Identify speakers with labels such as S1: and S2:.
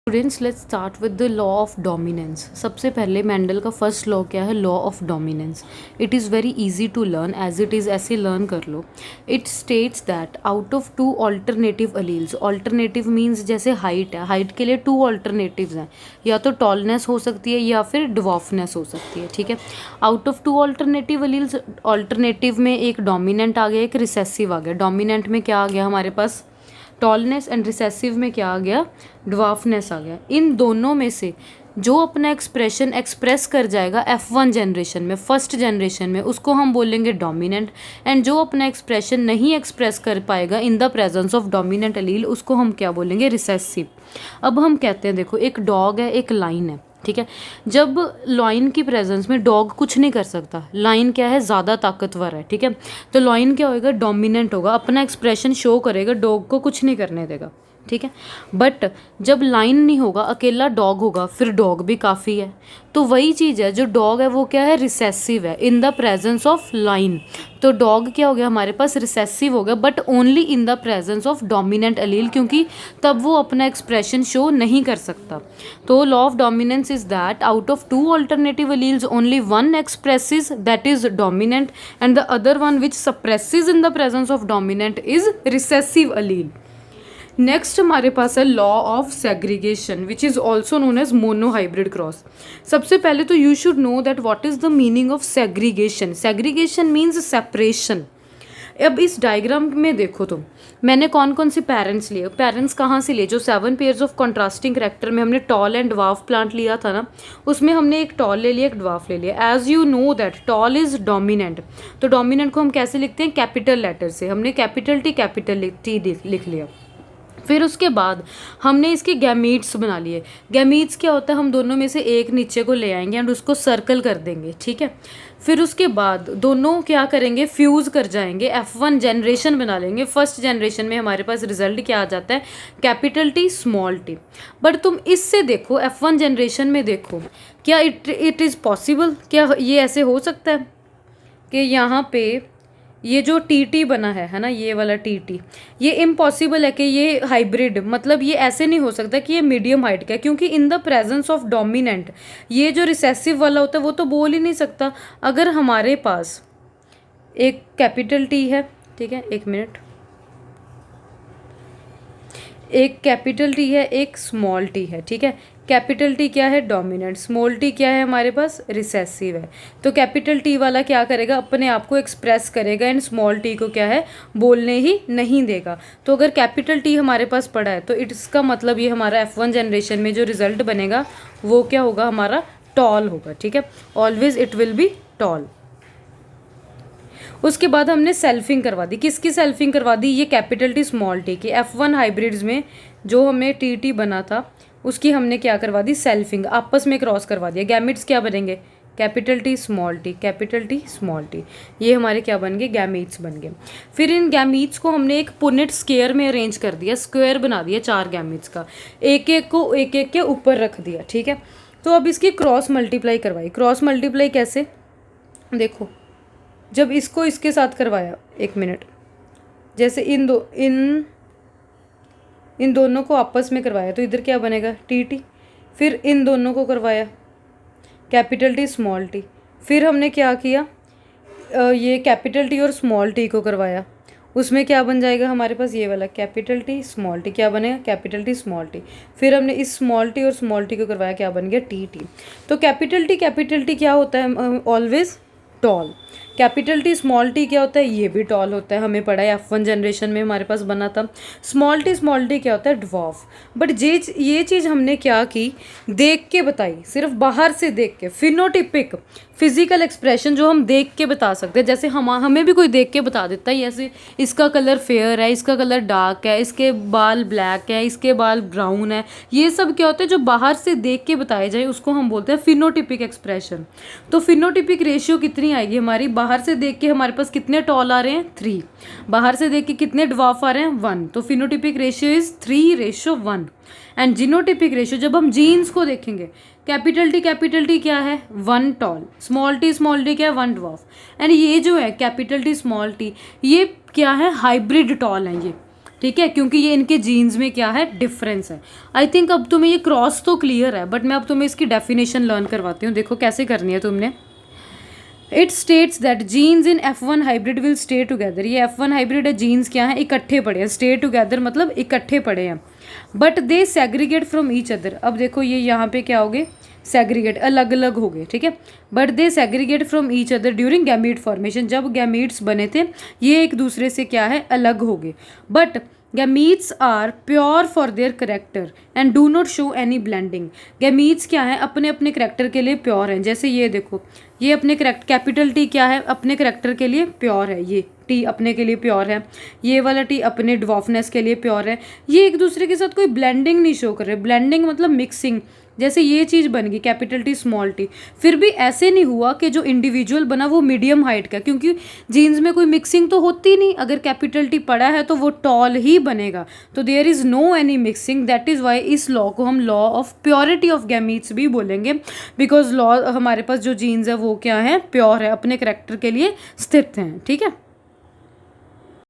S1: Students, let's start with the law of dominance. सबसे पहले Mendel का फर्स्ट लॉ क्या है? Law of dominance. It is very easy to learn, as it is ऐसे learn कर लो। It states that out of two alternative alleles, alternative means जैसे height है, हाइट के लिए टू ऑल्टरनेटिव्स हैं, या तो टॉलनेस हो सकती है या फिर ड्वार्फनेस हो सकती है। ठीक है, out of two alternative alleles, alternative में एक डोमिनेंट आ गया, एक रिसेसिव आ गया। डोमिनेंट में क्या आ गया हमारे पास? टॉलनेस, एंड रिसेसिव में क्या आ गया? ड्वार्फनेस आ गया। इन दोनों में से जो अपना एक्सप्रेशन एक्सप्रेस कर जाएगा F1 जनरेशन में, फर्स्ट जनरेशन में, उसको हम बोलेंगे डोमिनेंट। एंड जो अपना एक्सप्रेशन नहीं एक्सप्रेस कर पाएगा इन द प्रेजेंस ऑफ डोमिनेंट अलील, उसको हम क्या बोलेंगे? रिसेसिव। अब हम कहते हैं, देखो एक डॉग है, एक लाइन है। ठीक है, जब लाइन की प्रेजेंस में डॉग कुछ नहीं कर सकता, लाइन क्या है? ज़्यादा ताकतवर है। ठीक है, तो लाइन क्या होएगा? डोमिनेंट होगा, अपना एक्सप्रेशन शो करेगा, डॉग को कुछ नहीं करने देगा। ठीक है, बट जब लाइन नहीं होगा, अकेला डॉग होगा, फिर डॉग भी काफ़ी है। तो वही चीज़ है, जो डॉग है वो क्या है? रिसेसिव है इन द प्रेजेंस ऑफ लाइन। तो डॉग क्या हो गया हमारे पास? रिसेसिव हो गया, but only in the presence of dominant अलील, क्योंकि तब वो अपना एक्सप्रेशन शो नहीं कर सकता। तो law of dominance is that out of two alternative alleles only one expresses, that is dominant, and the other one which suppresses in the presence of dominant is recessive allele. Next हमारे पास है law of segregation, which is also known as monohybrid cross. सबसे पहले तो you should know that what is the meaning of segregation. Segregation means separation. अब इस diagram में देखो तुम, मैंने कौन कौन से पेरेंट्स लिए? पेरेंट्स कहाँ से लिए? जो 7 पेयर्स ऑफ कॉन्ट्रास्टिंग करेक्टर में हमने टॉल एंड ड्वार्फ प्लांट लिया था ना, उसमें हमने एक टॉल ले लिया, एक ड्वार्फ ले लिया। As you know that tall is dominant, तो डोमिनेंट को हम कैसे लिखते हैं? कैपिटल लेटर से। हमने कैपिटल टी लिख लिया। फिर उसके बाद हमने इसके गैमीट्स बना लिए। गैमीट्स क्या होता है? हम दोनों में से एक नीचे को ले आएंगे एंड उसको सर्कल कर देंगे। ठीक है, फिर उसके बाद दोनों क्या करेंगे? फ्यूज़ कर जाएंगे, F1 जनरेशन बना लेंगे। फर्स्ट जनरेशन में हमारे पास रिजल्ट क्या आ जाता है? Capital T small T. But तुम इससे देखो, F1 जनरेशन में देखो, क्या इट इज़ पॉसिबल? क्या ये ऐसे हो सकता है कि यहाँ पे ये जो टी बना है ना, ये वाला टी, ये इम्पॉसिबल है कि ये हाइब्रिड, मतलब ये ऐसे नहीं हो सकता कि ये मीडियम हाइट का है, क्योंकि इन द प्रेजेंस ऑफ डोमिनेंट ये जो रिसेसिव वाला होता है वो तो बोल ही नहीं सकता। अगर हमारे पास एक कैपिटल टी है, ठीक है, एक मिनट, एक कैपिटल टी है, एक स्मॉल टी है। ठीक है, कैपिटल टी क्या है? डोमिनेंट। स्मॉल टी क्या है हमारे पास? रिसेसिव है। तो कैपिटल टी वाला क्या करेगा? अपने आप को एक्सप्रेस करेगा, एंड स्मॉल टी को क्या है? बोलने ही नहीं देगा। तो अगर कैपिटल टी हमारे पास पड़ा है, तो इसका मतलब ये हमारा F1 जनरेशन में जो रिजल्ट बनेगा वो क्या होगा? हमारा टॉल होगा। ठीक है, always it will be toll. उसके बाद हमने सेल्फिंग करवा दी। किसकी सेल्फिंग करवा दी? ये कैपिटल टी स्मॉल टी की। F1 हाइब्रिड्स में जो हमें टी बना था उसकी हमने क्या करवा दी? सेल्फिंग, आपस में क्रॉस करवा दिया। गैमिट्स क्या बनेंगे? Capital T small T, capital T small T. ये हमारे क्या बन गए? गैमीट्स बन गए। फिर इन गैमीट्स को हमने एक पुनेट स्क्वायर में अरेंज कर दिया, स्क्वायर बना दिया 4 गैमीट्स का, एक एक को एक एक के ऊपर रख दिया। ठीक है, तो अब इसकी क्रॉस मल्टीप्लाई करवाई। क्रॉस मल्टीप्लाई कैसे? देखो, जब इसको इसके साथ करवाया, एक मिनट, जैसे इन दोनों को आपस में करवाया तो इधर क्या बनेगा? टी। फिर इन दोनों को करवाया, कैपिटल टी स्मॉल टी। फिर हमने क्या किया? ये कैपिटल टी और स्मॉल टी को करवाया, उसमें क्या बन जाएगा हमारे पास? ये वाला कैपिटल टी स्मॉल टी। क्या बनेगा? Capital T small T. फिर हमने इस स्मॉल टी और स्मॉल टी को करवाया, क्या बन गया? टी। तो कैपिटल टी क्या होता है? Always tall. Capital T small T क्या होता है? ये भी टॉल होता है, हमें पढ़ा है, F1 जनरेशन में हमारे पास बना था। स्मॉल टी क्या होता है? ड्वार्फ। बट ये चीज़ हमने क्या की? देख के बताई, सिर्फ बाहर से देख के। फिनोटिपिक, फिजिकल एक्सप्रेशन जो हम देख के बता सकते हैं, जैसे हमें भी कोई देख के बता देता है, ऐसे इसका कलर फेयर है, इसका कलर डार्क है, इसके बाल ब्लैक है, इसके बाल ब्राउन है, ये सब क्या होता है? जो बाहर से देख के बताए जाए उसको हम बोलते हैं फिनोटिपिक एक्सप्रेशन। तो फिनोटिपिक रेशियो कितनी आएगी हमारी? बाहर से देख के हमारे पास कितने टॉल आ रहे हैं? 3। बाहर से देख के कितने ड्वार्फ आ रहे हैं? 1। तो phenotypic ratio is 3:1। And genotypic ratio, जब हम जीन्स को देखेंगे, कैपिटल टी क्या है? 1 टॉल। स्मॉल टी क्या है? 1 ड्वार्फ। एंड ये जो है कैपिटल टी स्मॉल टी, ये क्या है? हाइब्रिड टॉल है। ये ठीक है, क्योंकि ये इनके जीन्स में क्या है, डिफरेंस है। आई थिंक अब तुम्हें ये क्रॉस तो क्लियर है, बट मैं अब तुम्हें इसकी डेफिनेशन लर्न करवाती हूँ। देखो कैसे करनी है तुमने। It states that genes in F1 hybrid will stay together. ये F1 हाइब्रिड है, जीन्स क्या है, इकट्ठे पड़े हैं। स्टे टुगेदर मतलब इकट्ठे पड़े हैं, but they segregate from each other. अब देखो ये यहाँ पे क्या हो गए, सेग्रीगेट, अलग अलग हो गए, ठीक है। But they segregate from each other during gamete formation. जब गैमीट्स बने थे ये एक दूसरे से क्या है, अलग हो गए। But gametes are pure for their character and do not show any blending. Gametes क्या है, अपने अपने करेक्टर के लिए प्योर हैं। जैसे ये देखो, ये अपने करेक्ट, कैपिटल टी क्या है, अपने करेक्टर के लिए प्योर है। ये टी अपने के लिए प्योर है, ये वाला टी अपने ड्वार्फनेस के लिए प्योर है। ये एक दूसरे के साथ कोई ब्लेंडिंग नहीं शो कर रहे। ब्लेंडिंग मतलब मिक्सिंग। जैसे ये चीज़ बन गई कैपिटल टी स्मॉल टी, फिर भी ऐसे नहीं हुआ कि जो इंडिविजुअल बना वो मीडियम हाइट का, क्योंकि जीन्स में कोई मिक्सिंग तो होती नहीं। अगर कैपिटल टी पड़ा है तो वो टॉल ही बनेगा, तो there is no any mixing. That is why इस लॉ को हम law of purity of gametes भी बोलेंगे, बिकॉज लॉ हमारे पास जो जीन्स है वो क्या है, प्योर है, अपने करेक्टर के लिए स्थित हैं, ठीक है।